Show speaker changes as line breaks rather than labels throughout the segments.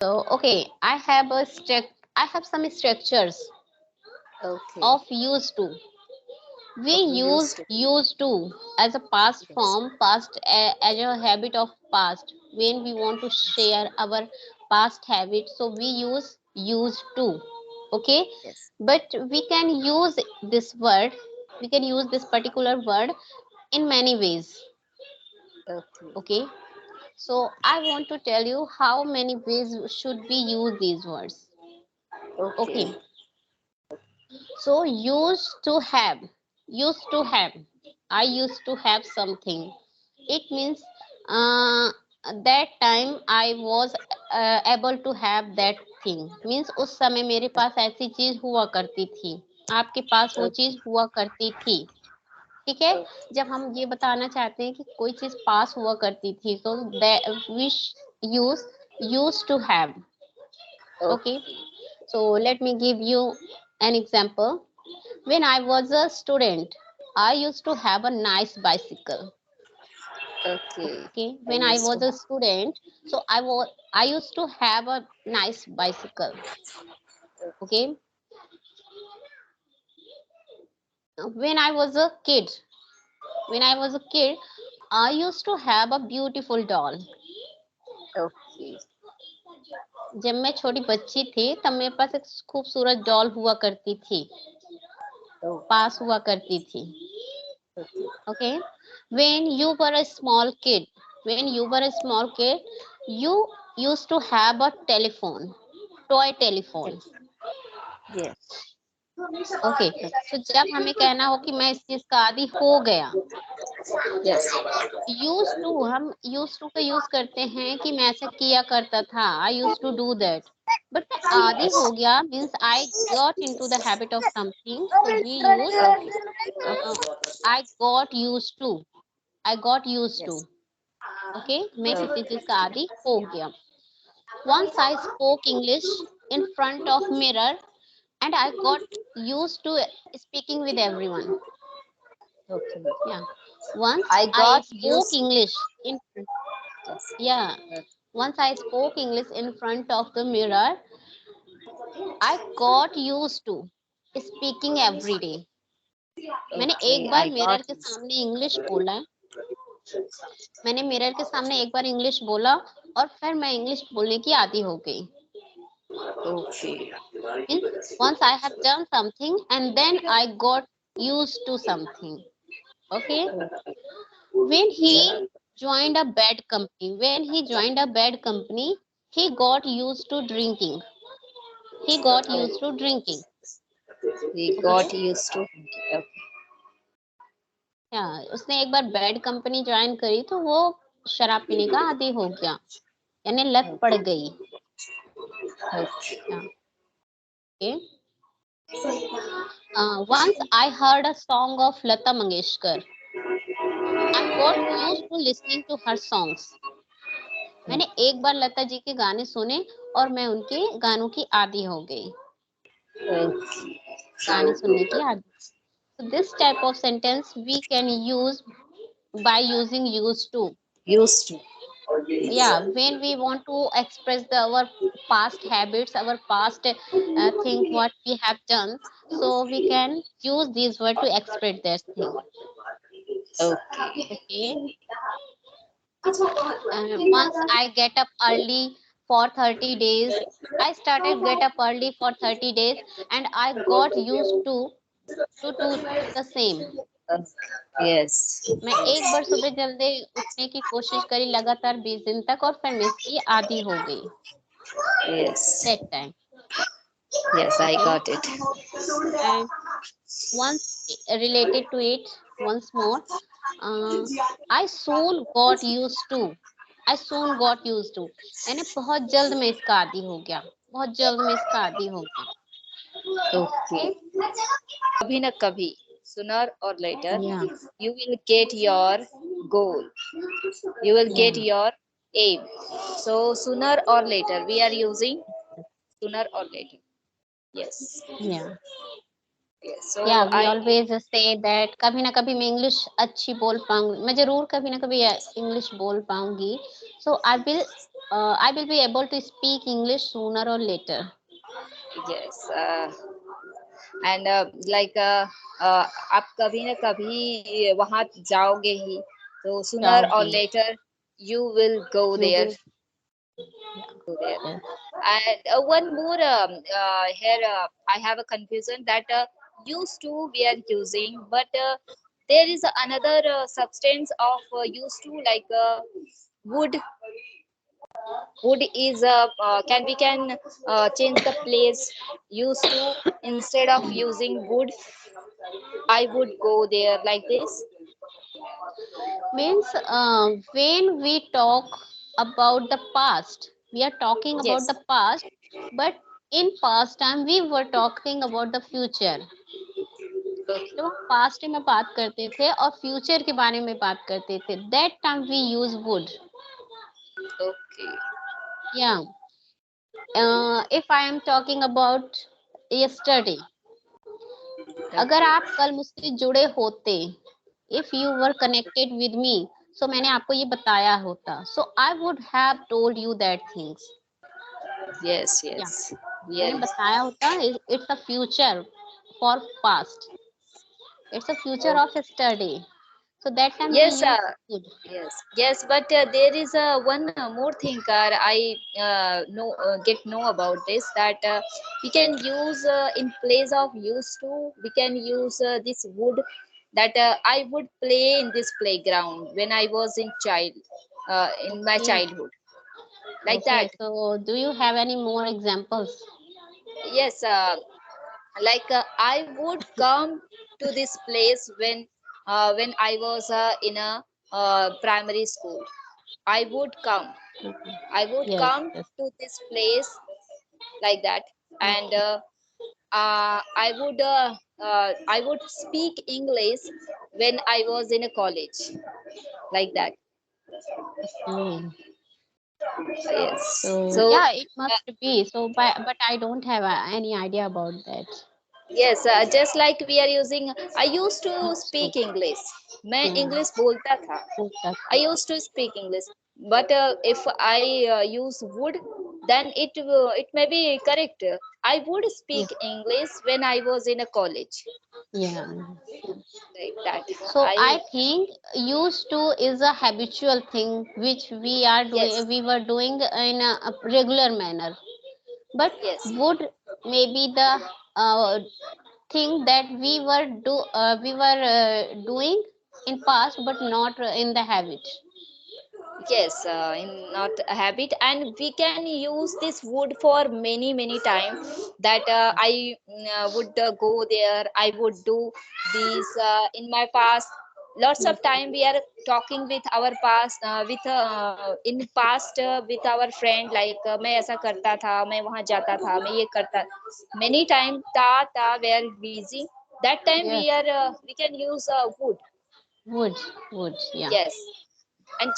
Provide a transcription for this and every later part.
So okay, I have some structures
Okay.
of used to. We
Okay.
use
Used to.
used to as a past
Yes.
form, past as a habit of past. When we want to
Yes.
share our past habit, so we use used to. Okay,
Yes.
but we can use this word. We can use this particular word in many ways.
Okay.
Okay, so I want to tell you how many ways should we use these words.
Okay.
Okay, so used to have. I used to have something. It means uh, that time I was able to have that thing. Means उस समय मेरे पास ऐसी चीज हुआ करती थी. आपके पास वो
Okay.
चीज हुआ करती थी. ठीक है.
Okay.
जब हम ये बताना चाहते हैं कि कोई चीज पास हुआ करती थी, तो we use used to have. Okay.
Okay.
So let me give you an example. When I was a student, I used to have a nice bicycle.
Okay.
Okay,
I
when I
used to
was a
have.
student, so I used to have a nice bicycle. Okay, when I was a kid, when I was a kid, I used to have a beautiful doll.
Okay.
जब मैं छोटी बच्ची थी तब मेरे पास एक खूबसूरत doll हुआ करती थी,
Oh.
पास हुआ करती थी.
Okay.
Okay, when you were a small kid, when you were a small kid, you used to have a telephone, toy telephone.
Yes. Yes.
Okay, तो जब हमें कहना हो कि मैं इस चीज का आदी हो गया,
Yes.
यूज टू, हम यूज टू का यूज करते हैं कि मैं ऐसा किया करता था, I used to do that. But मैं आदी
Yes.
हो गया means I got into the habit of something, so we use I got used to. I got used to.
Yes.
Okay, मैं किसी
Okay.
चीज का आदी हो गया. Once I spoke English in front of mirror and I got used to speaking with everyone.
Okay.
Yeah. Once
I
I
got
spoke
used.
English in
Yes.
yeah, once I spoke English in front of the mirror, I got used to speaking every day. मैंने
Okay.
एक बार
I
mirror
got
के
used.
सामने English बोला है. मैंने mirror के सामने एक बार इंग्लिश बोला और फिर मैं इंग्लिश बोलने की आदी हो गई.
Okay.
Means once I have done something and then I got used to something. Okay. When he joined a bad company, when he joined a bad company, he got used to drinking. He got used to drinking.
He
Okay.
got used to. Okay.
Yeah, उसने एक बार bad company join करी तो वो शराब पीने का आदी हो गया, यानी लत पड़ गई.
Okay.
Yeah. Okay. Once I heard a song of Lata Mangeshkar. I got used to listening to her songs. मैंने एक बार लता जी के गाने सुने और मैं उनके गानों की आदी हो गई, गाने सुनने की आदी. So this type of sentence we can use by using used to.
Used to.
Yeah, when we want to express our past habits, our past thing what we have done, so we can use this word to express that thing.
Okay.
Okay. Once I get up early for 30 days, I started get up early for 30 days and I got used to do the same.
Uh, yes.
मैं एक बार सुबह जल्दी उठने की कोशिश करी लगातार 20 दिन तक और फिर मैं इसकी आदी हो गई.
Yes.
That time.
Yes, I
Okay.
got it.
And once related to it once more, uh, I soon got used to. I soon got used to. यानी बहुत जल्द में इसका आदी हो गया, बहुत जल्द में इसका आदी हो गया.
Okay. कभी न कभी, sooner or later,
Yeah.
you will get your goal. You will get
Yeah.
your aim. So sooner or later, we are using sooner or later. Yes.
Yeah.
Yes. So
Yeah, we
I.
always say that कभी ना कभी मैं English अच्छी बोल पाऊंगी, मैं जरूर कभी ना कभी इंग्लिश बोल पाऊंगी. So I will I will be able to speak English sooner or later.
Yes. And आप कभी ना कभी वहां जाओगे ही, तो sooner or
जाओगे.
later you will go
You
there.
will. Yeah.
Go there.
Yes.
And one more here, I have a confusion that used to we are using, but there is another substance of used to, like wood. Wood is can we can change the place. Used to, instead of using wood, I would go there like this.
Means when we talk about the past, we are talking about
Yes.
the past, but in past time we were talking about the future.
Okay.
जब हम past में बात करते थे और future के बारे में बात करते थे, that time we use would.
Okay.
या if I am talking about yesterday, अगर
Okay.
आप कल मुझसे जुड़े होते, if you were connected with me, so मैंने आपको ये बताया होता, so I would have told you that things.
Yes.
या
Yes.
मैंने
Yes.
बताया होता, it's a future for past, it's a future
Okay.
Of yesterday, so that time we
Yes.
Use would.
Yes. Yes. But there is one more thing I know get know about this, that we can use in place of used to, we can use this wood, that I would play in this playground when I was in my
Okay.
childhood, like
Okay,
that.
so do you have any more examples?
Yes. Like I would come to this place when I was in a primary school. I would come.
Okay.
I would
Yes,
come
yes.
to this place, like that, and
Okay.
I would speak English when I was in a college, like that.
Okay.
Yes.
So
So
yeah, it must be. So but I don't have any idea about that.
yes, just like we are using, I used to
Used to.
speak English. मैं
Yeah.
English बोलता था.
होता
I
था.
used to speak English, but if I use would, then it may be correct. I would
Yeah.
speak English when I was in a college,
Yeah. Yeah.
like that.
So
I
I think used to is a habitual thing which we are doing,
Yes,
we were doing in a regular manner. But
yes.
would maybe the thing that we were doing in past, but not in the habit.
Yes, in not a habit, and we can use this wood for many many time. That I would go there. I would do these in my past. Lots
Yes.
of time we are talking with our past, with in past with our friend. Like मैं ऐसा करता था, मैं वहाँ जाता था, मैं ये करता. Many time ta were busy. That time
Yes.
we can use wood.
Would. Yeah.
Yes. And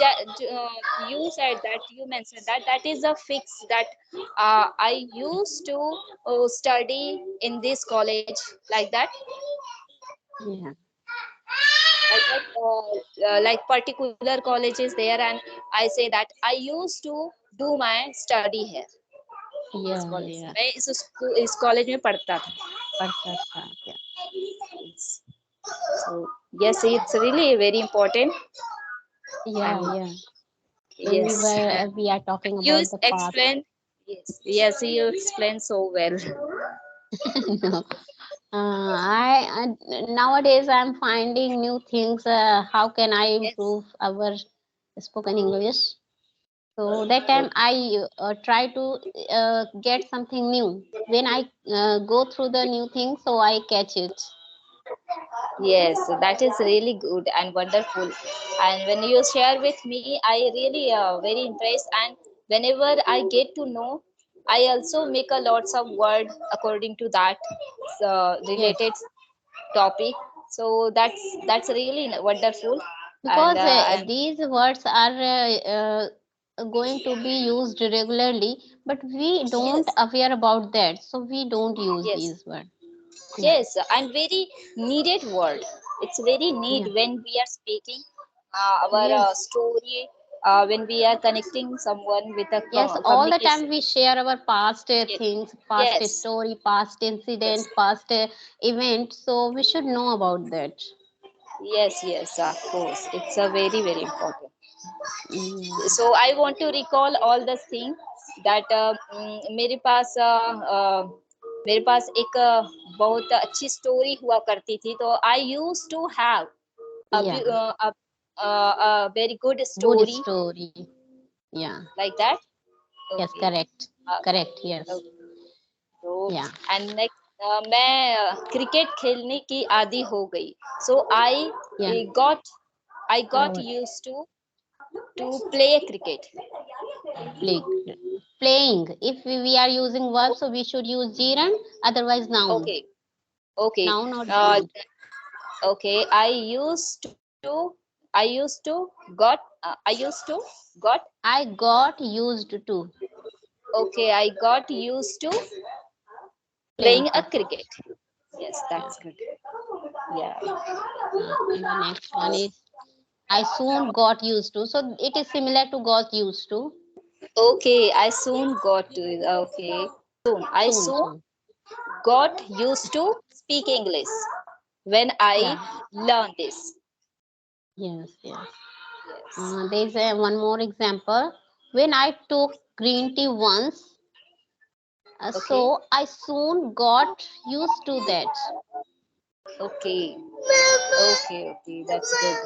you said that, you mentioned that that is a fix that I used to study in this college, like that,
Yeah.
like particular colleges there, and I say that I used to do my study here, this
Yeah.
college.
Yeah.
मैं इस college में पढ़ता था.
पढ़ता था. Yeah.
Yes. So yes, it's really very important.
Yeah.
And
Yeah. So
yes,
we are talking
you
about the past.
explain. Yes, you explain so well.
No. Nowadays I'm finding new things. How can I
Yes.
improve our spoken English? So that time I try to get something new. When I go through the new thing, so I catch it.
Yes, that is really good and wonderful. And when you share with me, I really very impressed. And whenever I get to know, I also make a lots of word according to that
Yes,
related topic. So that's really wonderful. And
because these words are going to be used regularly, but we don't
yes,
aware about that, so we don't use
yes,
these words. Yeah,
yes, and very needed word. It's very
yeah,
need when we are speaking our
yes,
story. when we are connecting someone with a
Yes, all the time
communication.
we share our past
Ye-
things, past
Yes,
story, past
yes,
incident, past event. So we should know about that.
yes, yes, of course. It's a very, very important.
Yeah,
So I want to recall all the things that मेरे पास मेरे पास एक बहुत अच्छी story हुआ करती थी, तो I used to have a,
yeah,
a very good
good
story
story. Yeah,
like that.
yes,
Okay.
correct,
uh,
correct. Yes,
okay. So
yeah.
and next मैं क्रिकेट खेलने की आदी हो गई. So
Yeah,
got I got
got
used to play cricket.
play, playing. If we are using verb, so we should use gerund, otherwise noun.
Okay. Okay.
Noun or
Uh,
gerund.
okay. I used to got.
I got used to
Okay. I got used to
playing
playing a
cricket.
cricket. Yes,
Yeah.
that's good. Yeah.
And the next one is I soon got used to. So it is similar to got used to.
Okay. I soon got to it. Okay. Soon. I
Soon,
soon
soon.
got used to speak English when I
Yeah.
learned this.
Yes, yes.
Yes.
There is one more example. When I took green tea once,
Okay.
so I soon got used to that.
Okay. Okay. Okay. That's good.